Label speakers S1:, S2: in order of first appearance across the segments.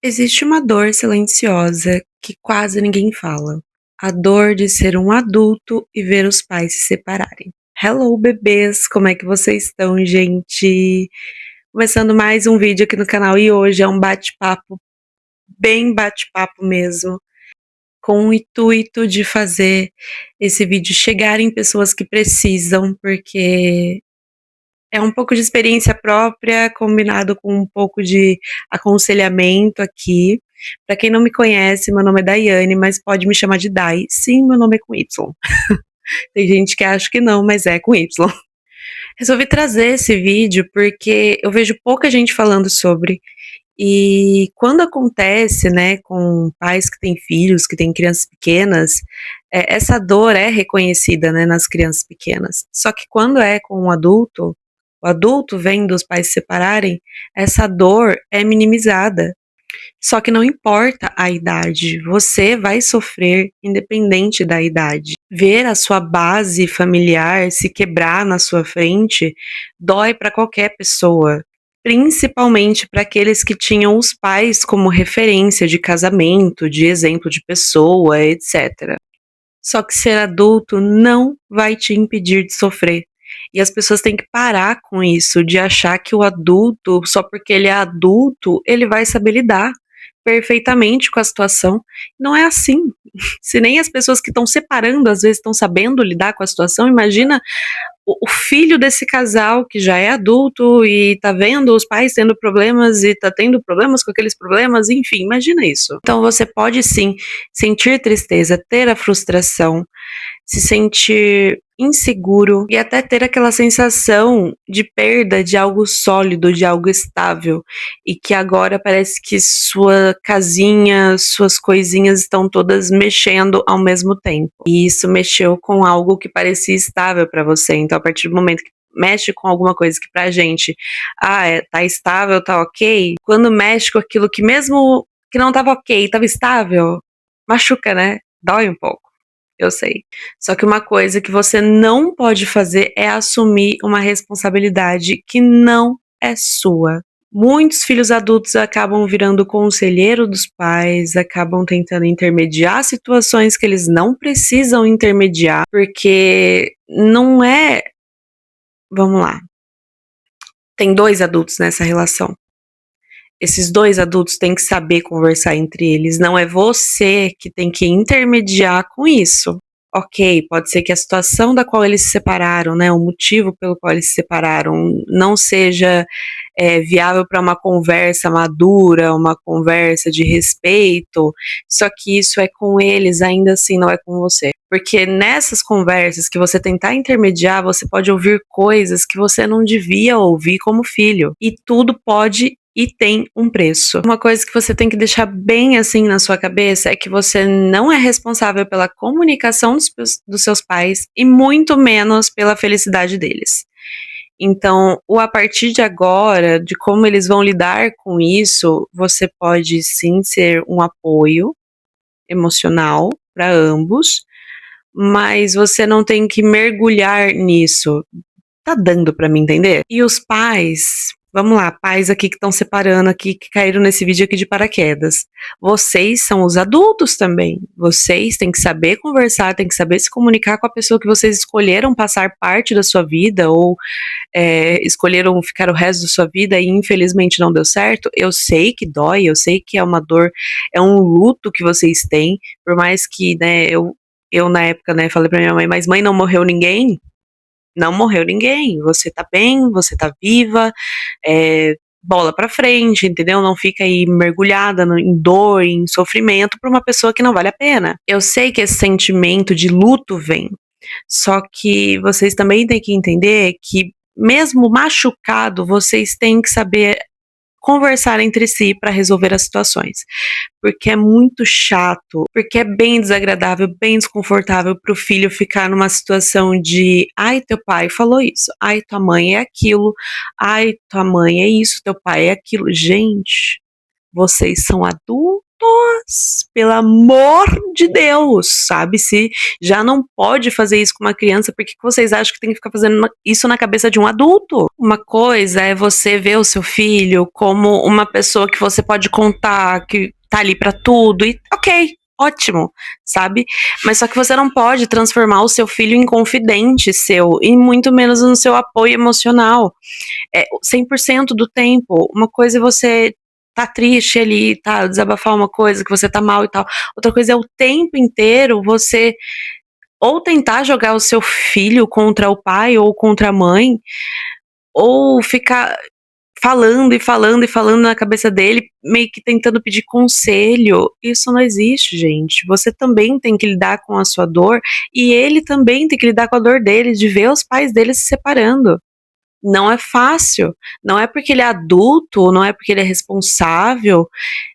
S1: Existe uma dor silenciosa que quase ninguém fala. A dor de ser um adulto e ver os pais se separarem. Hello, bebês! Como é que vocês estão, gente? Começando mais um vídeo aqui no canal e hoje é um bate-papo, bem bate-papo mesmo, com o intuito de fazer esse vídeo chegar em pessoas que precisam, porque é um pouco de experiência própria, combinado com um pouco de aconselhamento aqui. Para quem não me conhece, meu nome é Daiane, mas pode me chamar de Dai. Sim, meu nome é com Y. Tem gente que acha que não, mas é com Y. Resolvi trazer esse vídeo porque eu vejo pouca gente falando sobre. E quando acontece, né, com pais que têm filhos, que têm crianças pequenas, essa dor é reconhecida, né, nas crianças pequenas. Só que quando é com um adulto, o adulto vendo os pais se separarem, essa dor é minimizada. Só que não importa a idade, você vai sofrer independente da idade. Ver a sua base familiar se quebrar na sua frente dói para qualquer pessoa, principalmente para aqueles que tinham os pais como referência de casamento, de exemplo de pessoa, etc. Só que ser adulto não vai te impedir de sofrer. E as pessoas têm que parar com isso, de achar que o adulto, só porque ele é adulto, ele vai saber lidar perfeitamente com a situação. Não é assim. Se nem as pessoas que estão separando às vezes estão sabendo lidar com a situação, imagina o filho desse casal que já é adulto e tá vendo os pais tendo problemas e tá tendo problemas com aqueles problemas, enfim, imagina isso. Então você pode sim sentir tristeza, ter a frustração, se sentir inseguro e até ter aquela sensação de perda de algo sólido, de algo estável, e que agora parece que sua casinha, suas coisinhas estão todas mexendo ao mesmo tempo. E isso mexeu com algo que parecia estável para você. Então, a partir do momento que mexe com alguma coisa que pra gente, tá estável, tá ok, quando mexe com aquilo que mesmo que não tava ok, tava estável, machuca, né? Dói um pouco. Eu sei. Só que uma coisa que você não pode fazer é assumir uma responsabilidade que não é sua. Muitos filhos adultos acabam virando conselheiro dos pais, acabam tentando intermediar situações que eles não precisam intermediar, porque não é. Vamos lá. Tem dois adultos nessa relação. Esses dois adultos têm que saber conversar entre eles. Não é você que tem que intermediar com isso. Ok, pode ser que a situação da qual eles se separaram, né, o motivo pelo qual eles se separaram, não seja viável para uma conversa madura, uma conversa de respeito, só que isso é com eles, ainda assim não é com você. Porque nessas conversas que você tentar intermediar, você pode ouvir coisas que você não devia ouvir como filho. E tudo pode e tem um preço. Uma coisa que você tem que deixar bem assim na sua cabeça é que você não é responsável pela comunicação dos seus pais e muito menos pela felicidade deles. Então, o a partir de agora, de como eles vão lidar com isso, você pode sim ser um apoio emocional para ambos, mas você não tem que mergulhar nisso. Tá dando pra me entender? E os pais, vamos lá, pais aqui que estão separando aqui, que caíram nesse vídeo aqui de paraquedas. Vocês são os adultos também. Vocês têm que saber conversar, têm que saber se comunicar com a pessoa que vocês escolheram passar parte da sua vida ou escolheram ficar o resto da sua vida e infelizmente não deu certo. Eu sei que dói, eu sei que é uma dor, é um luto que vocês têm, por mais que, né, eu na época, né, falei pra minha mãe, mas mãe, não morreu ninguém? Não morreu ninguém, você tá bem, você tá viva, bola pra frente, entendeu? Não fica aí mergulhada em dor, em sofrimento por uma pessoa que não vale a pena. Eu sei que esse sentimento de luto vem, só que vocês também têm que entender que mesmo machucado, vocês têm que saber conversar entre si para resolver as situações, porque é muito chato, porque é bem desagradável, bem desconfortável para o filho ficar numa situação de ai, teu pai falou isso, ai, tua mãe é aquilo, ai, tua mãe é isso, teu pai é aquilo. Gente, vocês são adultos, pelo amor de Deus, sabe? Se já não pode fazer isso com uma criança, por que vocês acham que tem que ficar fazendo isso na cabeça de um adulto? Uma coisa é você ver o seu filho como uma pessoa que você pode contar, que tá ali pra tudo, e ok, ótimo, sabe? Mas só que você não pode transformar o seu filho em confidente seu, e muito menos no seu apoio emocional. 100% do tempo. Uma coisa é você tá triste ali, tá, desabafar uma coisa, que você tá mal e tal. Outra coisa é o tempo inteiro você ou tentar jogar o seu filho contra o pai ou contra a mãe, ou ficar falando e falando e falando na cabeça dele, meio que tentando pedir conselho. Isso não existe, gente. Você também tem que lidar com a sua dor e ele também tem que lidar com a dor dele, de ver os pais dele se separando. Não é fácil. Não é porque ele é adulto, não é porque ele é responsável,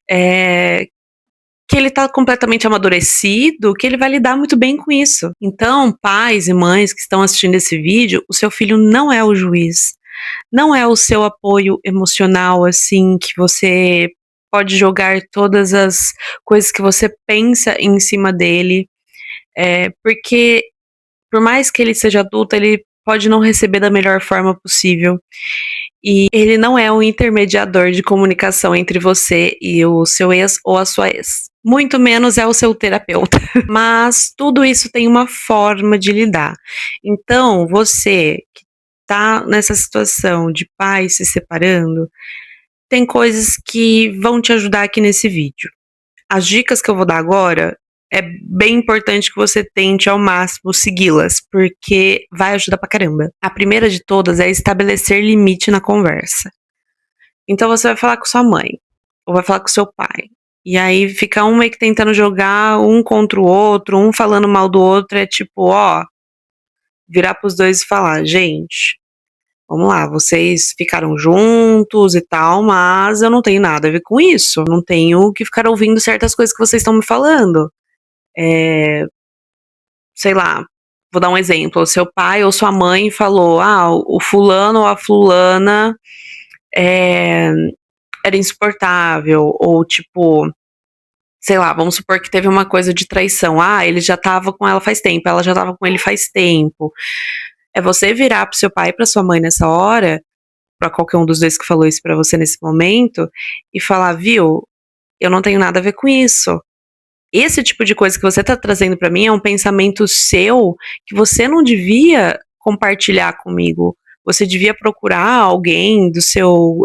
S1: que ele tá completamente amadurecido, que ele vai lidar muito bem com isso. Então, pais e mães que estão assistindo esse vídeo, o seu filho não é o juiz. Não é o seu apoio emocional, assim, que você pode jogar todas as coisas que você pensa em cima dele. Porque, por mais que ele seja adulto, ele pode não receber da melhor forma possível. E ele não é um intermediador de comunicação entre você e o seu ex ou a sua ex. Muito menos é o seu terapeuta. Mas tudo isso tem uma forma de lidar. Então, você que tá nessa situação de pais se separando, tem coisas que vão te ajudar aqui nesse vídeo. As dicas que eu vou dar agora é bem importante que você tente ao máximo segui-las, porque vai ajudar pra caramba. A primeira de todas é estabelecer limite na conversa. Então você vai falar com sua mãe, ou vai falar com seu pai. E aí fica um meio que tentando jogar um contra o outro, um falando mal do outro, é tipo, virar pros dois e falar, gente, vamos lá, vocês ficaram juntos e tal, mas eu não tenho nada a ver com isso. Não tenho que ficar ouvindo certas coisas que vocês estão me falando. Sei lá, vou dar um exemplo. Seu pai ou sua mãe falou, o fulano ou a fulana era insuportável. Ou tipo, sei lá, vamos supor que teve uma coisa de traição. Ele já tava com ela faz tempo, ela já tava com ele faz tempo. É você virar pro seu pai e pra sua mãe nessa hora, pra qualquer um dos dois que falou isso pra você nesse momento, e falar, viu, eu não tenho nada a ver com isso. Esse tipo de coisa que você tá trazendo pra mim é um pensamento seu que você não devia compartilhar comigo. Você devia procurar alguém do seu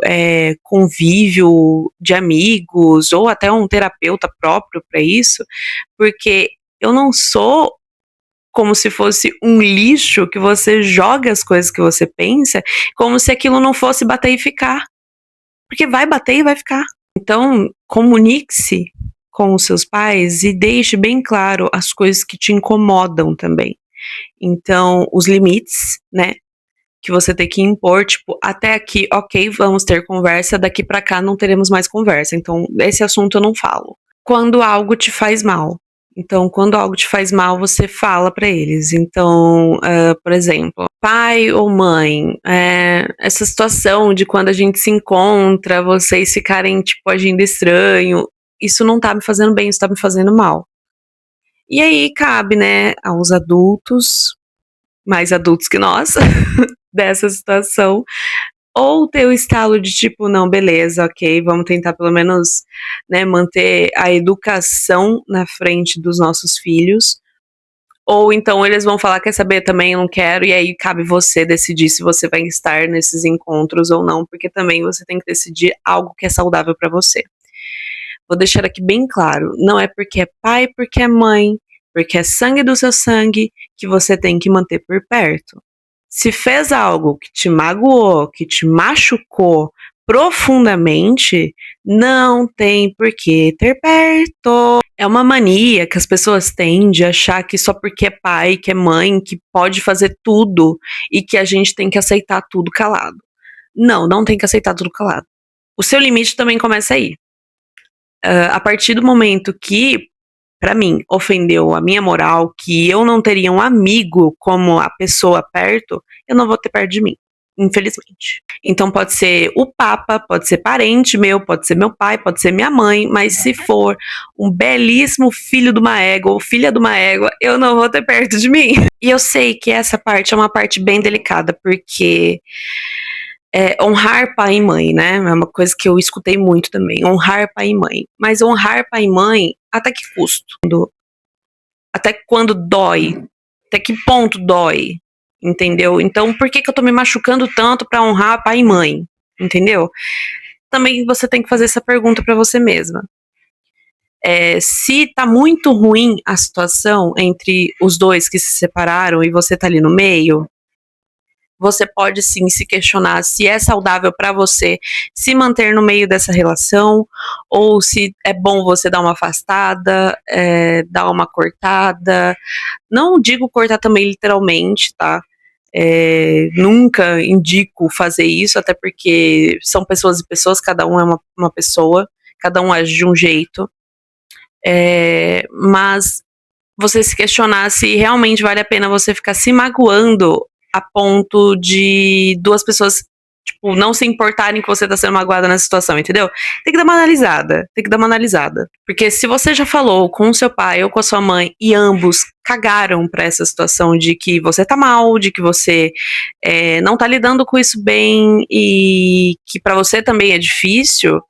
S1: convívio de amigos ou até um terapeuta próprio pra isso, porque eu não sou como se fosse um lixo que você joga as coisas que você pensa, como se aquilo não fosse bater e ficar. Porque vai bater e vai ficar. Então, comunique-se com os seus pais e deixe bem claro as coisas que te incomodam também. Então, os limites, né, que você tem que impor, tipo, até aqui, ok, vamos ter conversa, daqui pra cá não teremos mais conversa. Então, esse assunto eu não falo. Quando algo te faz mal. Então, quando algo te faz mal, você fala pra eles. Então, por exemplo, pai ou mãe, essa situação de quando a gente se encontra, vocês ficarem, tipo, agindo estranho, isso não tá me fazendo bem, isso tá me fazendo mal. E aí, cabe, né, aos adultos, mais adultos que nós, dessa situação, ou ter o estalo de tipo, não, beleza, ok, vamos tentar pelo menos, né, manter a educação na frente dos nossos filhos, ou então eles vão falar, quer saber, também eu não quero, e aí cabe você decidir se você vai estar nesses encontros ou não, porque também você tem que decidir algo que é saudável pra você. Vou deixar aqui bem claro, não é porque é pai, porque é mãe, porque é sangue do seu sangue, que você tem que manter por perto. Se fez algo que te magoou, que te machucou profundamente, não tem por que ter perto. É uma mania que as pessoas têm de achar que só porque é pai, que é mãe, que pode fazer tudo e que a gente tem que aceitar tudo calado. Não, não tem que aceitar tudo calado. O seu limite também começa aí. A partir do momento que, pra mim, ofendeu a minha moral, que eu não teria um amigo como a pessoa perto, eu não vou ter perto de mim. infelizmente. Então pode ser o papa, pode ser parente meu, pode ser meu pai, pode ser minha mãe, mas se for um belíssimo filho de uma égua ou filha de uma égua, eu não vou ter perto de mim. E eu sei que essa parte é uma parte bem delicada, porque honrar pai e mãe, né? É uma coisa que eu escutei muito também, honrar pai e mãe. Mas honrar pai e mãe, até que custo? Até quando dói? Até que ponto dói? Entendeu? Então, por que eu tô me machucando tanto pra honrar pai e mãe? Entendeu? Também você tem que fazer essa pergunta pra você mesma. Se tá muito ruim a situação entre os dois que se separaram e você tá ali no meio, você pode sim se questionar se é saudável pra você se manter no meio dessa relação, ou se é bom você dar uma afastada, dar uma cortada. Não digo cortar também literalmente, tá? Nunca indico fazer isso, até porque são pessoas e pessoas, cada um é uma pessoa, cada um age de um jeito. Mas você se questionar se realmente vale a pena você ficar se magoando a ponto de duas pessoas, tipo, não se importarem que você tá sendo magoada nessa situação, entendeu? Tem que dar uma analisada. Porque se você já falou com o seu pai ou com a sua mãe e ambos cagaram pra essa situação de que você tá mal, de que você não tá lidando com isso bem e que pra você também é difícil,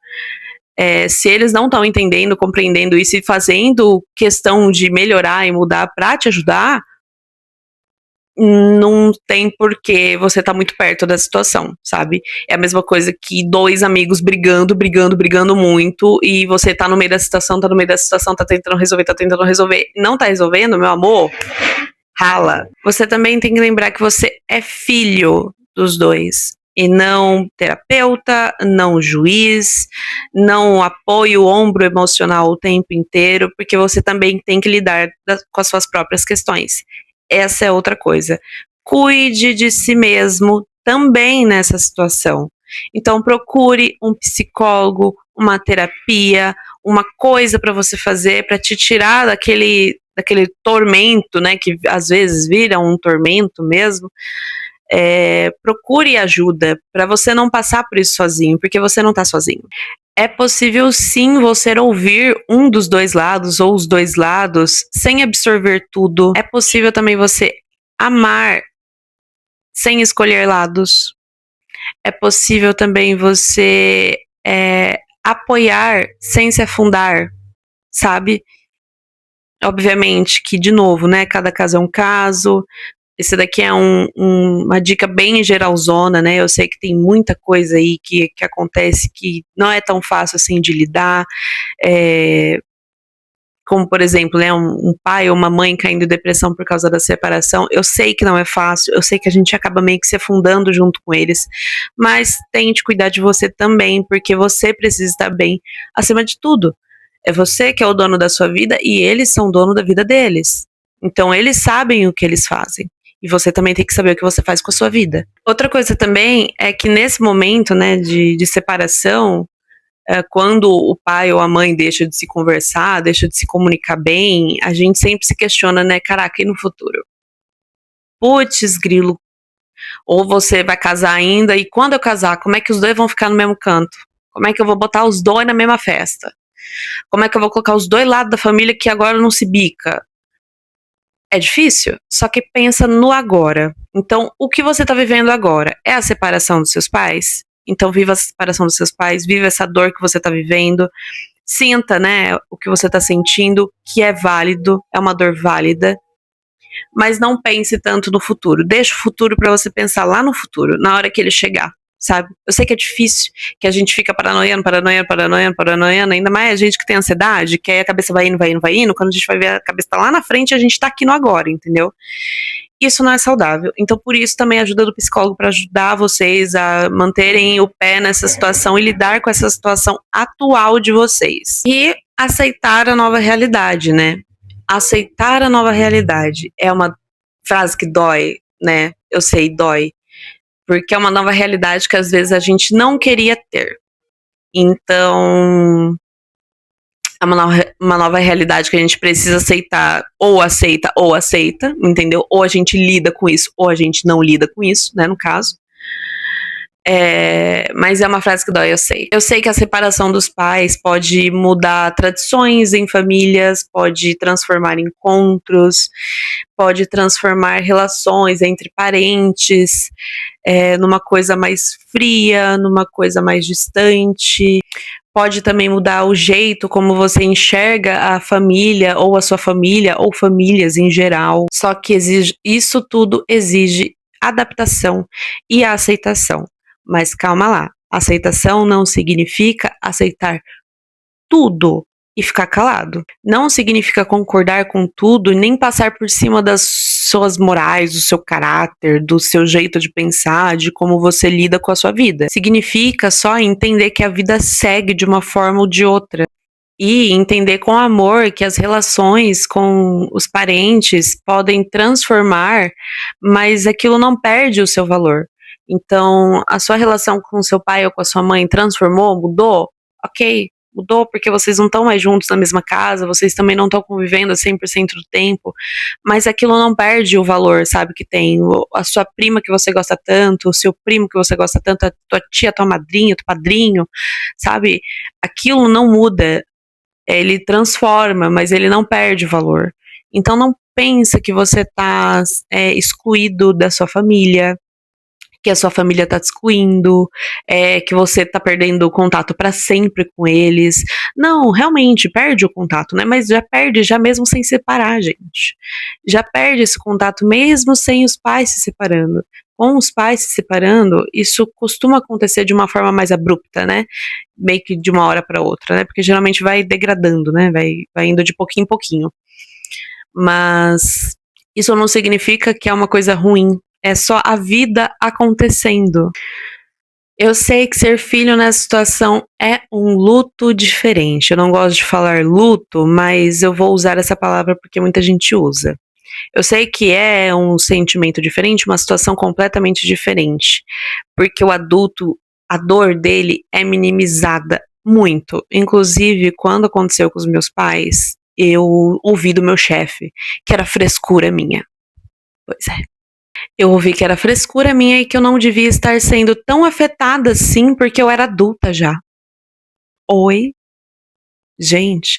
S1: se eles não estão entendendo, compreendendo isso e fazendo questão de melhorar e mudar pra te ajudar, não tem porquê você tá muito perto da situação, sabe? É a mesma coisa que dois amigos brigando muito, e você tá no meio da situação, tá tentando resolver, não tá resolvendo, meu amor, rala. Você também tem que lembrar que você é filho dos dois, e não terapeuta, não juiz, não apoio, ombro emocional o tempo inteiro, porque você também tem que lidar com as suas próprias questões. Essa é outra coisa. Cuide de si mesmo também nessa situação. Então procure um psicólogo, uma terapia, uma coisa para você fazer para te tirar daquele tormento, né, que às vezes vira um tormento mesmo. Procure ajuda para você não passar por isso sozinho, porque você não tá sozinho. É possível sim você ouvir um dos dois lados ou os dois lados sem absorver tudo. É possível também você amar sem escolher lados. É possível também você apoiar sem se afundar, sabe? Obviamente que, de novo, né, cada caso é um caso. Esse daqui é uma dica bem geralzona, né? Eu sei que tem muita coisa aí que acontece que não é tão fácil assim de lidar. Como, por exemplo, né, um pai ou uma mãe caindo em depressão por causa da separação. Eu sei que não é fácil, eu sei que a gente acaba meio que se afundando junto com eles, mas tente cuidar de você também, porque você precisa estar bem acima de tudo. É você que é o dono da sua vida e eles são o dono da vida deles. Então eles sabem o que eles fazem. E você também tem que saber o que você faz com a sua vida. Outra coisa também é que nesse momento, né, de separação, quando o pai ou a mãe deixa de se conversar, deixa de se comunicar bem, a gente sempre se questiona, né, caraca, e no futuro? Putz, grilo, ou você vai casar ainda, e quando eu casar, como é que os dois vão ficar no mesmo canto? Como é que eu vou botar os dois na mesma festa? Como é que eu vou colocar os dois lados da família que agora não se bica? É difícil, só que pensa no agora. Então, o que você tá vivendo agora é a separação dos seus pais? Então, viva a separação dos seus pais, viva essa dor que você tá vivendo. Sinta, né, o que você tá sentindo, que é válido, é uma dor válida. Mas não pense tanto no futuro. Deixa o futuro pra você pensar lá no futuro, na hora que ele chegar, sabe? Eu sei que é difícil, que a gente fica paranoiando, ainda mais a gente que tem ansiedade, que aí a cabeça vai indo, quando a gente vai ver a cabeça tá lá na frente, a gente tá aqui no agora, entendeu? Isso não é saudável. Então, por isso, também a ajuda do psicólogo para ajudar vocês a manterem o pé nessa situação e lidar com essa situação atual de vocês. E aceitar a nova realidade, né? Aceitar a nova realidade é uma frase que dói, né? Eu sei, dói. Porque é uma nova realidade que às vezes a gente não queria ter. Então, é uma nova realidade que a gente precisa aceitar, ou aceita, entendeu? Ou a gente lida com isso, ou a gente não lida com isso, né, no caso. Mas é uma frase que dói, eu sei. Eu sei que a separação dos pais pode mudar tradições em famílias, pode transformar encontros, pode transformar relações entre parentes, numa coisa mais fria, numa coisa mais distante. Pode também mudar o jeito como você enxerga a família, ou a sua família, ou famílias em geral. Só que isso tudo exige adaptação e aceitação. Mas calma lá, aceitação não significa aceitar tudo e ficar calado. Não significa concordar com tudo, nem passar por cima das suas morais, do seu caráter, do seu jeito de pensar, de como você lida com a sua vida. Significa só entender que a vida segue de uma forma ou de outra. E entender com amor que as relações com os parentes podem transformar, mas aquilo não perde o seu valor. Então, a sua relação com seu pai ou com a sua mãe transformou, mudou? Ok, mudou porque vocês não estão mais juntos na mesma casa, vocês também não estão convivendo 100% do tempo, mas aquilo não perde o valor, sabe, que tem. A sua prima que você gosta tanto, o seu primo que você gosta tanto, a tua tia, tua madrinha, teu padrinho, sabe? Aquilo não muda. Ele transforma, mas ele não perde valor. Então não pensa que você está excluído da sua família, que a sua família está te excluindo, que você está perdendo o contato para sempre com eles. Não, realmente, perde o contato, né? Mas já perde já mesmo sem separar, gente. Já perde esse contato mesmo sem os pais se separando. Com os pais se separando, isso costuma acontecer de uma forma mais abrupta, né? Meio que de uma hora para outra, né? Porque geralmente vai degradando, né? Vai indo de pouquinho em pouquinho. Mas isso não significa que é uma coisa ruim. É só a vida acontecendo. Eu sei que ser filho nessa situação é um luto diferente. Eu não gosto de falar luto, mas eu vou usar essa palavra porque muita gente usa. Eu sei que é um sentimento diferente, uma situação completamente diferente, porque o adulto, a dor dele é minimizada muito. Inclusive, quando aconteceu com os meus pais, eu ouvi do meu chefe que era frescura minha. Pois é. Eu ouvi que era frescura minha e que eu não devia estar sendo tão afetada assim, porque eu era adulta já. Oi? Gente,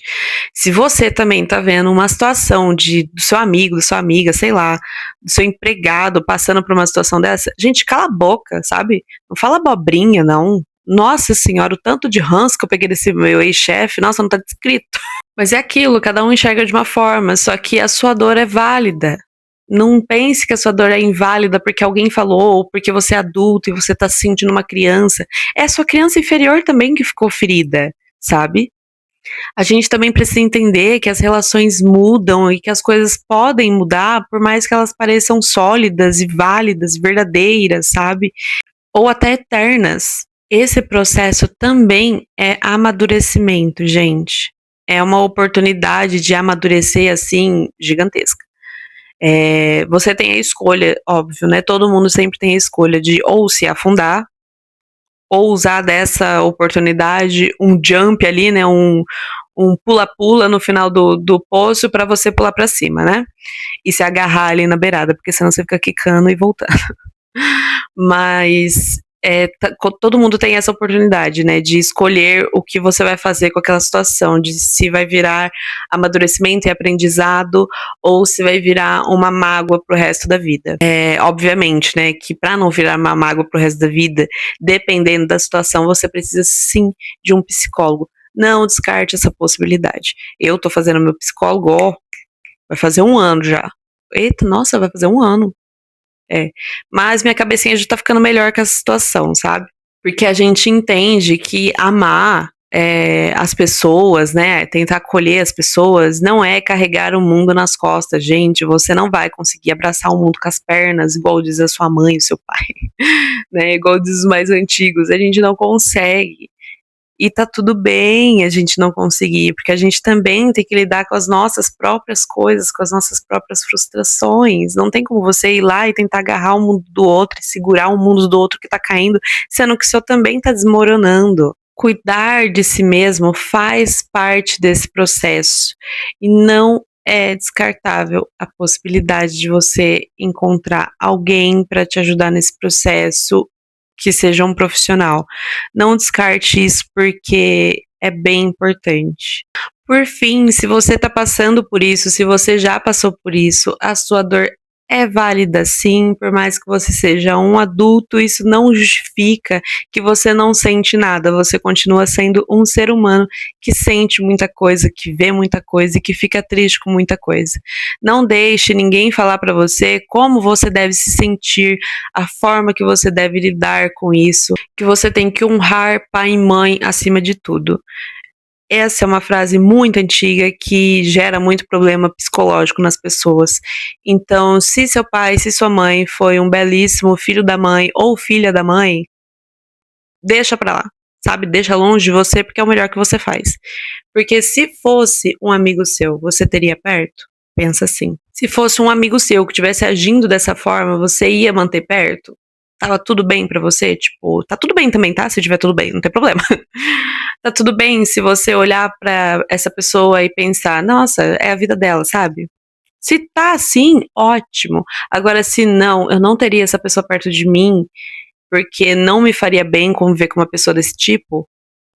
S1: se você também tá vendo uma situação do seu amigo, da sua amiga, sei lá, do seu empregado passando por uma situação dessa, gente, cala a boca, sabe? Não fala abobrinha, não. Nossa senhora, o tanto de ranço que eu peguei desse meu ex-chefe, nossa, não tá descrito. Mas é aquilo, cada um enxerga de uma forma, só que a sua dor é válida. Não pense que a sua dor é inválida porque alguém falou, ou porque você é adulto e você tá se sentindo uma criança. É a sua criança inferior também que ficou ferida, sabe? A gente também precisa entender que as relações mudam e que as coisas podem mudar, por mais que elas pareçam sólidas e válidas, verdadeiras, sabe? Ou até eternas. Esse processo também é amadurecimento, gente. É uma oportunidade de amadurecer, assim, gigantesca. Você tem a escolha, óbvio, né? Todo mundo sempre tem a escolha de ou se afundar, ou usar dessa oportunidade um jump ali, né? Um pula-pula no final do poço para você pular para cima, né? E se agarrar ali na beirada, porque senão você fica quicando e voltando. Mas todo mundo tem essa oportunidade, né, de escolher o que você vai fazer com aquela situação, de se vai virar amadurecimento e aprendizado ou se vai virar uma mágoa pro resto da vida. Obviamente, né, que para não virar uma mágoa pro resto da vida, dependendo da situação, você precisa sim de um psicólogo. Não descarte essa possibilidade. Eu tô fazendo meu psicólogo, ó, vai fazer 1 ano já. Eita, nossa, vai fazer 1 ano. Mas minha cabecinha já tá ficando melhor com essa situação, sabe? Porque a gente entende que amar as pessoas, né? Tentar acolher as pessoas não é carregar o mundo nas costas, gente. Você não vai conseguir abraçar o mundo com as pernas, igual diz a sua mãe, o seu pai, né? Igual diz os mais antigos. A gente não consegue. E tá tudo bem a gente não conseguir, porque a gente também tem que lidar com as nossas próprias coisas, com as nossas próprias frustrações. Não tem como você ir lá e tentar agarrar o mundo do outro e segurar o mundo do outro que tá caindo, sendo que o seu também tá desmoronando. Cuidar de si mesmo faz parte desse processo e não é descartável a possibilidade de você encontrar alguém para te ajudar nesse processo que seja um profissional. Não descarte isso porque é bem importante. Por fim, se você está passando por isso, se você já passou por isso, a sua dor é válida sim, por mais que você seja um adulto, isso não justifica que você não sente nada, você continua sendo um ser humano que sente muita coisa, que vê muita coisa e que fica triste com muita coisa. Não deixe ninguém falar para você como você deve se sentir, a forma que você deve lidar com isso, que você tem que honrar pai e mãe acima de tudo. Essa é uma frase muito antiga que gera muito problema psicológico nas pessoas. Então, se seu pai, se sua mãe foi um belíssimo filho da mãe ou filha da mãe, deixa pra lá, sabe? Deixa longe de você porque é o melhor que você faz. Porque se fosse um amigo seu, você teria perto? Pensa assim. Se fosse um amigo seu que estivesse agindo dessa forma, você ia manter perto? Tava tudo bem pra você? Tipo, tá tudo bem também, tá? Se tiver tudo bem, não tem problema. Tá tudo bem se você olhar pra essa pessoa e pensar, nossa, é a vida dela, sabe? Se tá assim, ótimo. Agora, se não, eu não teria essa pessoa perto de mim, porque não me faria bem conviver com uma pessoa desse tipo,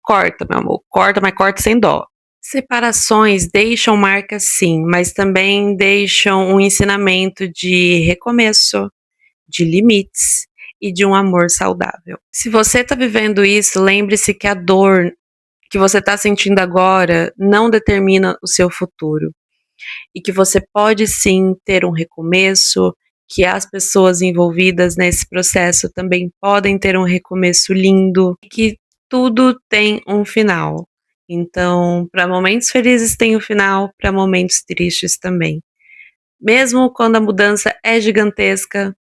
S1: corta, meu amor. Corta, mas corta sem dó. Separações deixam marcas sim, mas também deixam um ensinamento de recomeço, de limites e de um amor saudável. Se você tá vivendo isso, lembre-se que a dor que você está sentindo agora não determina o seu futuro. E que você pode sim ter um recomeço, que as pessoas envolvidas nesse processo também podem ter um recomeço lindo, e que tudo tem um final. Então, para momentos felizes tem um final, para momentos tristes também. Mesmo quando a mudança é gigantesca,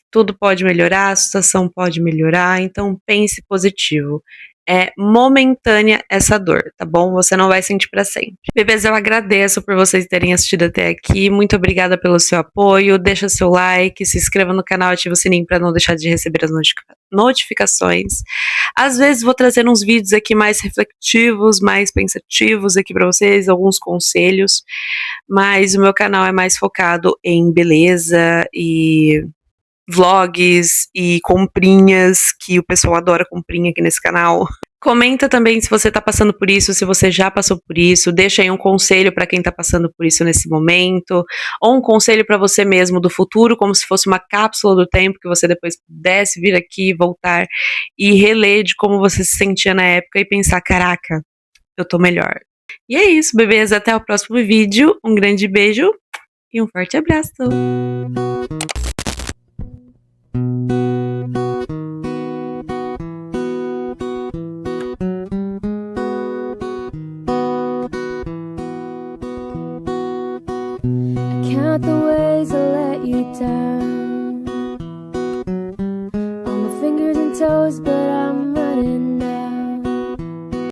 S1: tudo pode melhorar, a situação pode melhorar, então pense positivo. É momentânea essa dor, tá bom? Você não vai sentir para sempre. Bebês, eu agradeço por vocês terem assistido até aqui. Muito obrigada pelo seu apoio. Deixa seu like, se inscreva no canal, ativa o sininho para não deixar de receber as notificações. Às vezes vou trazer uns vídeos aqui mais reflexivos, mais pensativos aqui para vocês, alguns conselhos, mas o meu canal é mais focado em beleza e vlogs e comprinhas, que o pessoal adora comprinha aqui nesse canal. Comenta também se você tá passando por isso, se você já passou por isso, deixa aí um conselho para quem tá passando por isso nesse momento, ou um conselho para você mesmo do futuro, como se fosse uma cápsula do tempo que você depois pudesse vir aqui, voltar e reler de como você se sentia na época e pensar, caraca, eu tô melhor. E é isso, bebês, até o próximo vídeo, um grande beijo e um forte abraço!
S2: Count the ways I let you down.